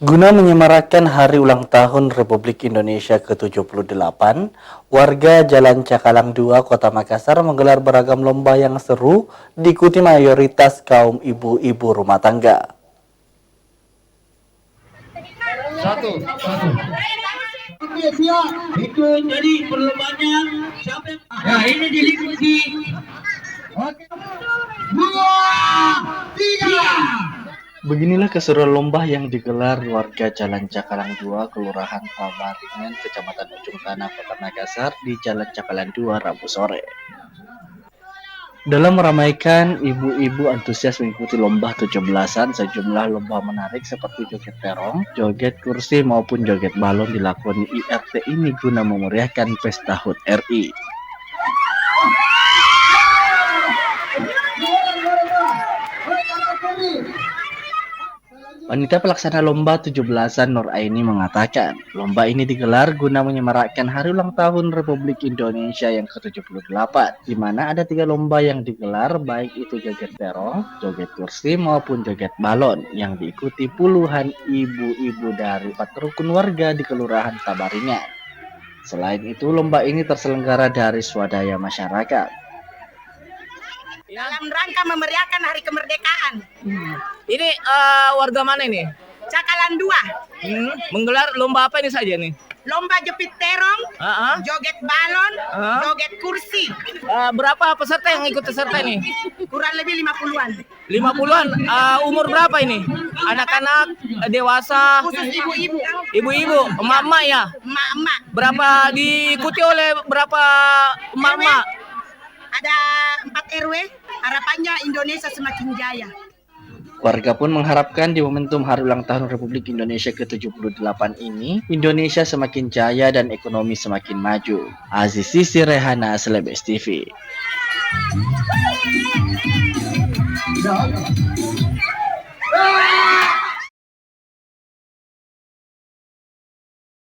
Guna menyemarakan Hari Ulang Tahun Republik Indonesia ke-78, warga Jalan Cakalang 2, Kota Makassar menggelar beragam lomba yang seru diikuti mayoritas kaum ibu-ibu rumah tangga. Satu. Oke, siap. Itu jadi perlombanya siapa? Ya, ini diikuti. Oke. 2, 3. Beginilah keseruan lomba yang digelar warga Jalan Cakalang 2, Kelurahan Pamaringan, Kecamatan Ujung Tanah, Kota Makassar di Jalan Cakalang 2, Rabu sore. Dalam meramaikan, ibu-ibu antusias mengikuti lomba 17-an. Sejumlah lomba menarik seperti joget terong, joget kursi maupun joget balon dilakoni IRT ini guna memeriahkan pesta HUT RI. Wanita pelaksana lomba 17-an Nur Aini mengatakan, lomba ini digelar guna menyemarakkan Hari Ulang Tahun Republik Indonesia yang ke-78, di mana ada 3 lomba yang digelar, baik itu joget terong, joget kursi maupun joget balon, yang diikuti puluhan ibu-ibu dari 4 rukun warga di Kelurahan Tabaringan. Selain itu, lomba ini terselenggara dari swadaya masyarakat. Dalam rangka memeriahkan Hari Kemerdekaan. Ini warga mana ini? Cakalang 2. Menggelar lomba apa ini saja nih? Lomba jepit terong, joget balon, joget kursi. Berapa peserta yang ikut peserta ini? Kurang lebih 50-an. 50-an. Umur berapa ini? Anak-anak, dewasa, Khusus ibu-ibu, ibu-ibu, emak-emak ya? emak-emak. Berapa diikuti oleh berapa emak-emak? Ada 4 RW, harapannya Indonesia semakin jaya. Warga pun mengharapkan di momentum Hari Ulang Tahun Republik Indonesia ke-78 ini, Indonesia semakin jaya dan ekonomi semakin maju. Aziz Sisi Rehana, Celebes TV. Ya.